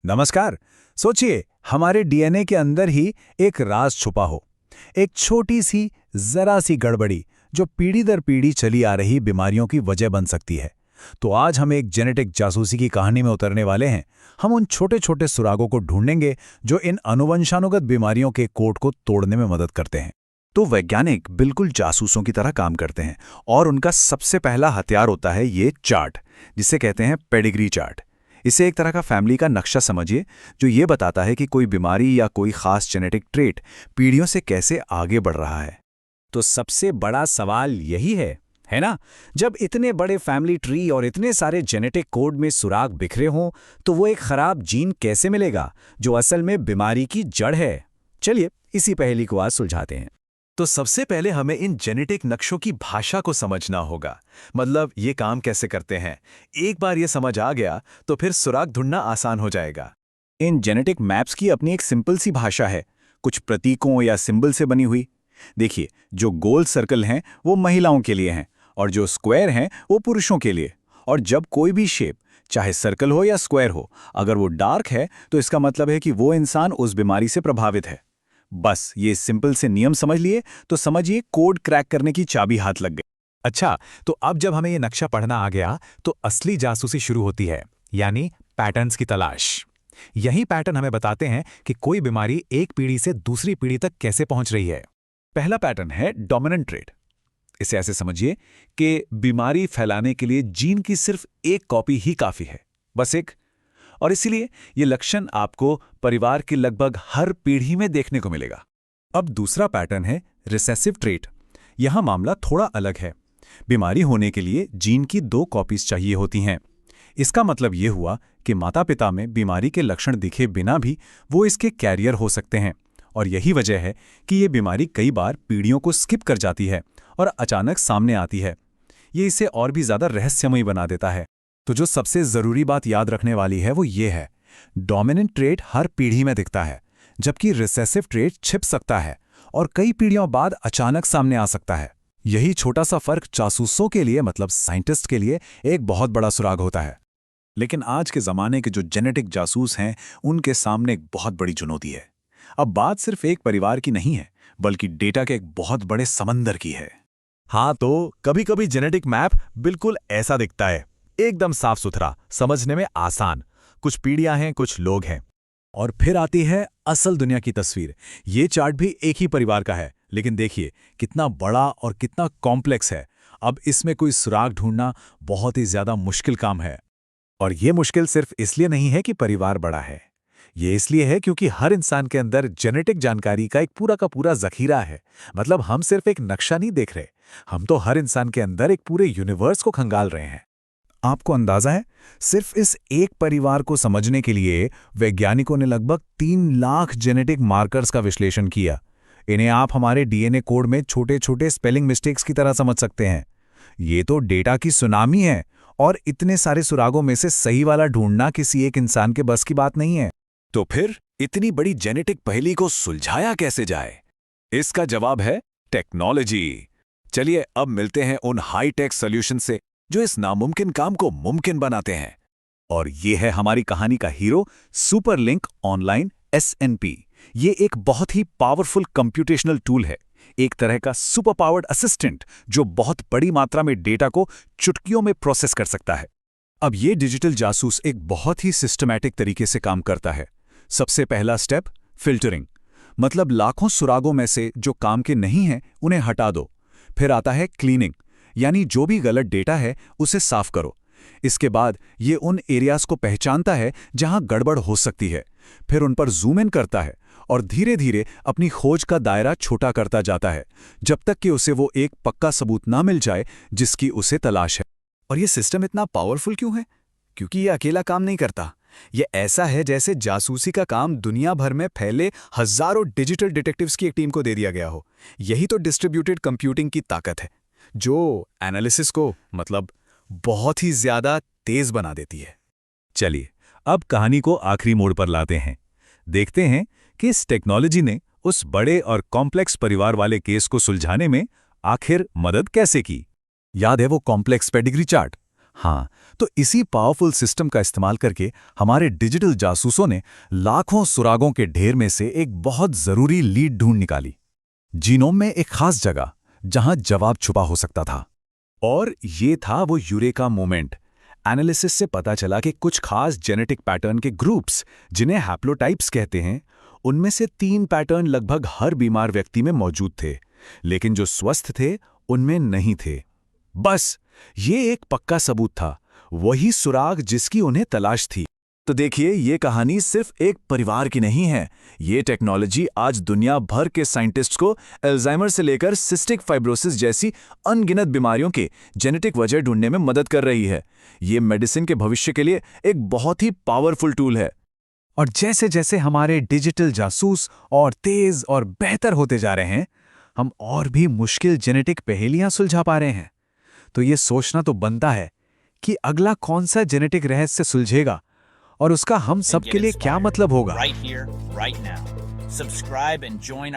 नमस्कार। सोचिए, हमारे डीएनए के अंदर ही एक राज छुपा हो, एक छोटी सी जरा सी गड़बड़ी जो पीढ़ी दर पीढ़ी चली आ रही बीमारियों की वजह बन सकती है। तो आज हम एक जेनेटिक जासूसी की कहानी में उतरने वाले हैं। हम उन छोटे छोटे सुरागों को ढूंढेंगे जो इन अनुवंशानुगत बीमारियों के कोड को तोड़ने में मदद करते हैं। तो वैज्ञानिक बिल्कुल जासूसों की तरह काम करते हैं और उनका सबसे पहला हथियार होता है ये चार्ट, जिसे कहते हैं पेडिग्री चार्ट। इसे एक तरह का फैमिली का नक्शा समझिए, जो ये बताता है कि कोई बीमारी या कोई खास जेनेटिक ट्रेट पीढ़ियों से कैसे आगे बढ़ रहा है। तो सबसे बड़ा सवाल यही है ना? जब इतने बड़े फैमिली ट्री और इतने सारे जेनेटिक कोड में सुराग बिखरे हों, तो वो एक खराब जीन कैसे मिलेगा जो असल में बीमारी की जड़ है? चलिए इसी पहेली को आज सुलझाते हैं। तो सबसे पहले हमें इन जेनेटिक नक्शों की भाषा को समझना होगा, मतलब ये काम कैसे करते हैं। एक बार ये समझ आ गया तो फिर सुराग ढूंढना आसान हो जाएगा। इन जेनेटिक मैप्स की अपनी एक सिंपल सी भाषा है, कुछ प्रतीकों या सिंबल से बनी हुई। देखिए, जो गोल सर्कल हैं वो महिलाओं के लिए हैं और जो स्क्वायर हैं वो पुरुषों के लिए। और जब कोई भी शेप, चाहे सर्कल हो या स्क्वायर हो, अगर वो डार्क है तो इसका मतलब है कि वो इंसान उस बीमारी से प्रभावित है। बस ये सिंपल से नियम समझ लिए तो समझिए कोड क्रैक करने की चाबी हाथ लग गई। अच्छा, तो अब जब हमें ये नक्शा पढ़ना आ गया तो असली जासूसी शुरू होती है, यानी पैटर्न्स की तलाश। यही पैटर्न हमें बताते हैं कि कोई बीमारी एक पीढ़ी से दूसरी पीढ़ी तक कैसे पहुंच रही है। पहला पैटर्न है डोमिनेंट ट्रेट। इसे ऐसे समझिए कि बीमारी फैलाने के लिए जीन की सिर्फ एक कॉपी ही काफी है, बस एक। और इसीलिए ये लक्षण आपको परिवार की लगभग हर पीढ़ी में देखने को मिलेगा। अब दूसरा पैटर्न है रिसेसिव ट्रेट। यहां मामला थोड़ा अलग है। बीमारी होने के लिए जीन की 2 कॉपीज चाहिए होती हैं। इसका मतलब ये हुआ कि माता पिता में बीमारी के लक्षण दिखे बिना भी वो इसके कैरियर हो सकते हैं। और यही वजह है कि ये बीमारी कई बार पीढ़ियों को स्किप कर जाती है और अचानक सामने आती है। ये इसे और भी ज्यादा रहस्यमयी बना देता है। तो जो सबसे जरूरी बात याद रखने वाली है वो ये है, डोमिनेंट ट्रेट हर पीढ़ी में दिखता है, जबकि रिसेसिव ट्रेट छिप सकता है और कई पीढ़ियों बाद अचानक सामने आ सकता है। यही छोटा सा फर्क जासूसों के लिए, मतलब साइंटिस्ट के लिए, एक बहुत बड़ा सुराग होता है। लेकिन आज के जमाने के जो जेनेटिक जासूस हैं, उनके सामने एक बहुत बड़ी चुनौती है। अब बात सिर्फ एक परिवार की नहीं है, बल्कि डेटा के एक बहुत बड़े समंदर की है। हाँ, तो कभी कभी जेनेटिक मैप बिल्कुल ऐसा दिखता है, एकदम साफ सुथरा, समझने में आसान। कुछ पीढ़ियां हैं, कुछ लोग हैं। और फिर आती है असल दुनिया की तस्वीर। ये चार्ट भी एक ही परिवार का है, लेकिन देखिए कितना बड़ा और कितना कॉम्प्लेक्स है। अब इसमें कोई सुराग ढूंढना बहुत ही ज्यादा मुश्किल काम है। और ये मुश्किल सिर्फ इसलिए नहीं है कि परिवार बड़ा है, ये इसलिए है क्योंकि हर इंसान के अंदर जेनेटिक जानकारी का एक पूरा का पूरा जखीरा है। मतलब हम सिर्फ एक नक्शा नहीं देख रहे, हम तो हर इंसान के अंदर एक पूरे यूनिवर्स को खंगाल रहे हैं। आपको अंदाजा है, सिर्फ इस एक परिवार को समझने के लिए वैज्ञानिकों ने लगभग 3 लाख जेनेटिक मार्कर्स का विश्लेषण किया। इन्हें आप हमारे डीएनए कोड में छोटे छोटे स्पेलिंग मिस्टेक्स की तरह समझ सकते हैं। ये तो डेटा की सुनामी है, और इतने सारे सुरागों में से सही वाला ढूंढना किसी एक इंसान के बस की बात नहीं है। तो फिर इतनी बड़ी जेनेटिक पहेली को सुलझाया कैसे जाए? इसका जवाब है टेक्नोलॉजी। चलिए अब मिलते हैं उन हाई टेक सॉल्यूशन से जो इस नामुमकिन काम को मुमकिन बनाते हैं। और ये है हमारी कहानी का हीरो, सुपरलिंक ऑनलाइन SNP। ये एक बहुत ही पावरफुल कंप्यूटेशनल टूल है, एक तरह का सुपर पावर्ड असिस्टेंट जो बहुत बड़ी मात्रा में डेटा को चुटकियों में प्रोसेस कर सकता है। अब ये डिजिटल जासूस एक बहुत ही सिस्टमैटिक तरीके से काम करता है। सबसे पहला स्टेप, फिल्टरिंग। मतलब लाखों सुरागों में से जो काम के नहीं हैं उन्हें हटा दो। फिर आता है क्लीनिंग, यानी जो भी गलत डेटा है उसे साफ करो। इसके बाद ये उन एरियाज को पहचानता है जहां गड़बड़ हो सकती है, फिर उन पर जूम इन करता है और धीरे धीरे अपनी खोज का दायरा छोटा करता जाता है, जब तक कि उसे वो एक पक्का सबूत ना मिल जाए जिसकी उसे तलाश है। और ये सिस्टम इतना पावरफुल क्यों है? क्योंकि ये अकेला काम नहीं करता। ये ऐसा है जैसे जासूसी का काम दुनिया भर में फैले हजारों डिजिटल डिटेक्टिव्स की एक टीम को दे दिया गया हो। यही तो डिस्ट्रीब्यूटेड कंप्यूटिंग की ताकत है, जो एनालिसिस को मतलब बहुत ही ज्यादा तेज बना देती है। चलिए अब कहानी को आखिरी मोड़ पर लाते हैं। देखते हैं कि इस टेक्नोलॉजी ने उस बड़े और कॉम्प्लेक्स परिवार वाले केस को सुलझाने में आखिर मदद कैसे की। याद है वो कॉम्प्लेक्स पेडिग्री चार्ट? हाँ, तो इसी पावरफुल सिस्टम का इस्तेमाल करके हमारे डिजिटल जासूसों ने लाखों सुरागों के ढेर में से एक बहुत जरूरी लीड ढूंढ निकाली। जीनोम में एक खास जगह जहां जवाब छुपा हो सकता था। और ये था वो यूरेका मोमेंट। एनालिसिस से पता चला कि कुछ खास जेनेटिक पैटर्न के ग्रुप्स, जिन्हें हैप्लोटाइप्स कहते हैं, उनमें से 3 पैटर्न लगभग हर बीमार व्यक्ति में मौजूद थे, लेकिन जो स्वस्थ थे उनमें नहीं थे। बस ये एक पक्का सबूत था, वही सुराग जिसकी उन्हें तलाश थी। तो देखिए, ये कहानी सिर्फ एक परिवार की नहीं है। ये टेक्नोलॉजी आज दुनिया भर के साइंटिस्ट्स को अल्जाइमर से लेकर सिस्टिक फाइब्रोसिस जैसी अनगिनत बीमारियों के जेनेटिक वजह ढूंढने में मदद कर रही है। ये मेडिसिन के भविष्य के लिए एक बहुत ही पावरफुल टूल है। और जैसे जैसे हमारे डिजिटल जासूस और तेज और बेहतर होते जा रहे हैं, हम और भी मुश्किल जेनेटिक पहेलियां सुलझा पा रहे हैं। तो ये सोचना तो बनता है कि अगला कौन सा जेनेटिक रहस्य सुलझेगा और उसका हम सब के लिए क्या मतलब होगा। Right here, right now. Subscribe and join